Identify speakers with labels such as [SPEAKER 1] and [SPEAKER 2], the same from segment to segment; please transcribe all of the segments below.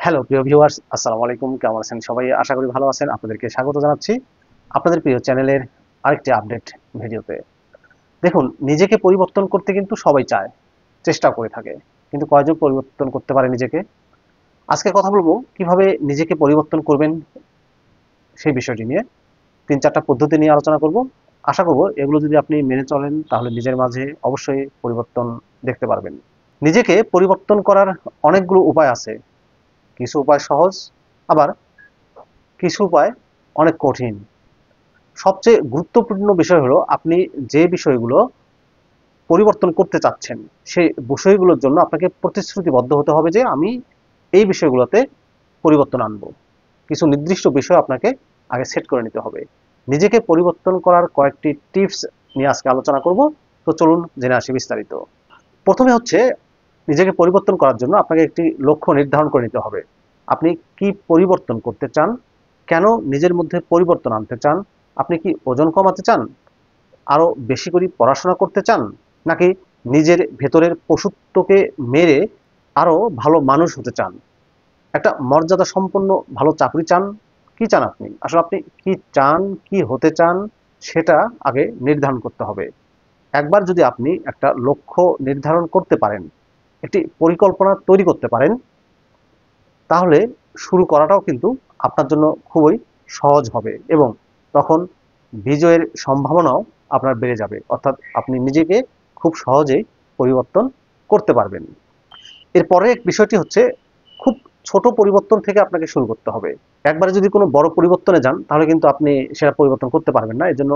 [SPEAKER 1] Hello প্রিয় viewers, আসসালামু আলাইকুম। কেমন আছেন সবাই? আশা করি ভালো আছেন। আপনাদেরকে স্বাগত জানাচ্ছি আপনাদের প্রিয় চ্যানেলের আরেকটি আপডেট ভিডিওতে। দেখুন, নিজেকে পরিবর্তন করতে কিন্তু সবাই চায়, চেষ্টা করে থাকে, কিন্তু কয়জন পরিবর্তন করতে পারে নিজেকে? আজকে কথা বলবো কিভাবে নিজেকে পরিবর্তন করবেন সেই বিষয়টি নিয়ে। ৩-৪টা পদ্ধতি নিয়ে আলোচনা করব। আশা করব এগুলো যদি আপনি মেনে চলেন তাহলে নিজের মাঝে অবশ্যই পরিবর্তন দেখতে পারবেন। নিজেকে পরিবর্তন করার অনেকগুলো উপায় আছে। কিছু উপায় সহজ, আবার কিছু উপায় অনেক কঠিন। সবচেয়ে গুরুত্বপূর্ণ বিষয় হলো আপনি যে বিষয়গুলো পরিবর্তন করতে চাচ্ছেন সেই বিষয়গুলোর জন্য আপনাকে প্রতিশ্রুতিবদ্ধ হতে হবে যে আমি এই বিষয়গুলোতে পরিবর্তন আনবো। কিছু নির্দিষ্ট বিষয় আপনাকে আগে সেট করে নিতে হবে। নিজেকে পরিবর্তন করার কয়েকটি টিপস নিয়ে আজকে আলোচনা করব। তো চলুন জেনে আসি বিস্তারিত। প্রথমে হচ্ছে, নিজেকে পরিবর্তন করার জন্য আপনাকে একটি লক্ষ্য নির্ধারণ করে নিতে হবে। আপনি কি পরিবর্তন করতে চান? কেন নিজের মধ্যে পরিবর্তন আনতে চান? আপনি কি ওজন কমাতে চান? আরো বেশি করে পড়াশোনা করতে চান? নাকি নিজের ভেতরের পশুত্বকে মেরে আরো ভালো মানুষ হতে চান? একটা মর্যাদা সম্পন্ন ভালো চাকরি চান? কি চান আপনি? আসলে আপনি কি চান, কি হতে চান, সেটা আগে নির্ধারণ করতে হবে। একবার যদি আপনি একটা লক্ষ্য নির্ধারণ করতে পারেন, একটি পরিকল্পনা তৈরি করতে পারেন, তাহলে শুরু করাটাও কিন্তু আপনার জন্য খুবই সহজ হবে এবং তখন বিজয়ের সম্ভাবনাও আপনার বেড়ে যাবে। অর্থাৎ আপনি নিজেকে খুব সহজেই পরিবর্তন করতে পারবেন। এরপরে এক বিষয়টি হচ্ছে, খুব ছোট পরিবর্তন থেকে আপনাকে শুরু করতে হবে। একবারে যদি কোনো বড় পরিবর্তনে যান তাহলে কিন্তু আপনি সেটা পরিবর্তন করতে পারবেন না। এজন্য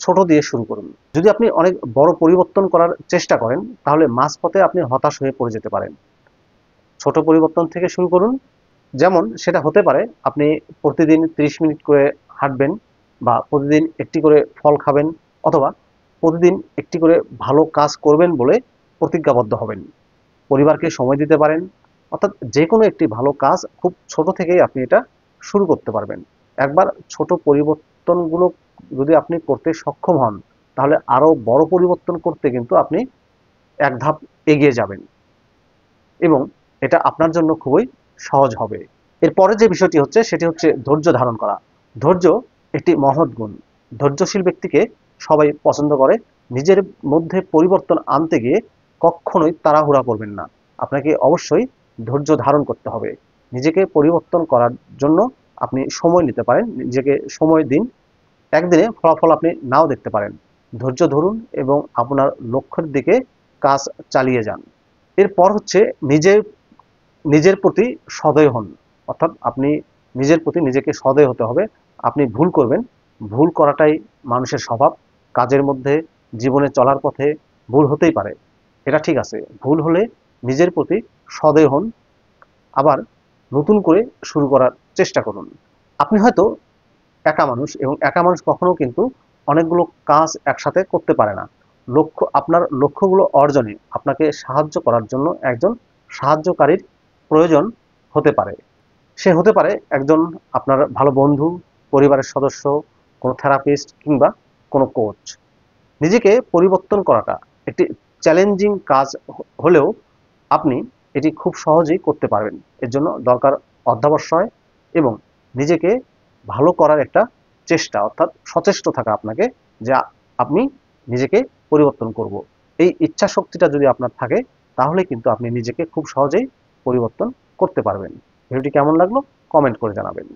[SPEAKER 1] ছোট দিয়ে শুরু করুন। যদি আপনি অনেক বড় পরিবর্তন করার চেষ্টা করেন তাহলে মাঝপথে আপনি হতাশ হয়ে পড়ে যেতে পারেন। ছোট পরিবর্তন থেকে শুরু করুন। যেমন সেটা হতে পারে আপনি প্রতিদিন 30 মিনিট করে হাঁটবেন, বা প্রতিদিন একটি করে ফল খাবেন, অথবা প্রতিদিন একটি করে ভালো কাজ করবেন বলে প্রতিজ্ঞাবদ্ধ হবেন। পরিবারকে সময় দিতে পারেন। অর্থাৎ যে কোনো একটি ভালো কাজ খুব ছোট থেকেই আপনি এটা শুরু করতে পারবেন। একবার ছোট পরিবর্তনগুলো যদি আপনি করতে সক্ষম হন তাহলে আরো বড় পরিবর্তন করতে কিন্তু আপনি এক ধাপ এগিয়ে যাবেন এবং এটা আপনার জন্য খুবই সহজ হবে। এরপরে যে বিষয়টি হচ্ছে সেটি হচ্ছে ধৈর্য ধারণ করা। ধৈর্য একটি মহৎ গুণ। ধৈর্যশীল ব্যক্তিকে সবাই পছন্দ করে। নিজের মধ্যে পরিবর্তন আনতে গিয়ে কখনোই তাড়াহুড়া করবেন না। আপনাকে অবশ্যই ধৈর্য ধারণ করতে হবে। নিজেকে পরিবর্তন করার জন্য আপনি সময় নিতে পারেন, নিজেকে সময় দিন। একদিনে ফলাফল আপনি নাও দেখতে পারেন। ধৈর্য ধরুন এবং আপনার লক্ষ্যের দিকে কাজ চালিয়ে যান। এরপর হচ্ছে নিজের নিজের প্রতি সদয় হন। অর্থাৎ আপনি নিজের প্রতি নিজেকে সদয় হতে হবে। আপনি ভুল করবেন, ভুল করাটাই মানুষের স্বভাব। কাজের মধ্যে, জীবনে চলার পথে ভুল হতেই পারে, এটা ঠিক আছে। ভুল হলে নিজের প্রতি সদয় হন, আবার নতুন করে শুরু করার চেষ্টা করুন। আপনি হয়তো একা মানুষ, এবং একা মানুষ কখনো কিন্তু অনেকগুলো কাজ একসাথে করতে পারে না। আপনার লক্ষ্যগুলো অর্জনে আপনাকে সাহায্য করার জন্য একজন সাহায্যকারীর প্রয়োজন হতে পারে। সে হতে পারে একজন আপনার ভালো বন্ধু, পরিবারের সদস্য, কোনো থেরাপিস্ট, কিংবা কোনো কোচ। নিজেকে পরিবর্তন করাটা একটি চ্যালেঞ্জিং কাজ হলেও আপনি এটি খুব সহজেই করতে পারবেন। এর জন্য দরকার অধ্যবসায় এবং নিজেকে ভালো করার একটা চেষ্টা, অর্থাৎ সচেষ্ট থাকা আপনাকে, যে আপনি নিজেকে পরিবর্তন করব। এই ইচ্ছা শক্তিটা যদি আপনার থাকে তাহলে কিন্তু আপনি নিজেকে খুব সহজেই পরিবর্তন করতে পারবেন। ভিডিওটি কেমন লাগলো কমেন্ট করে জানাবেন।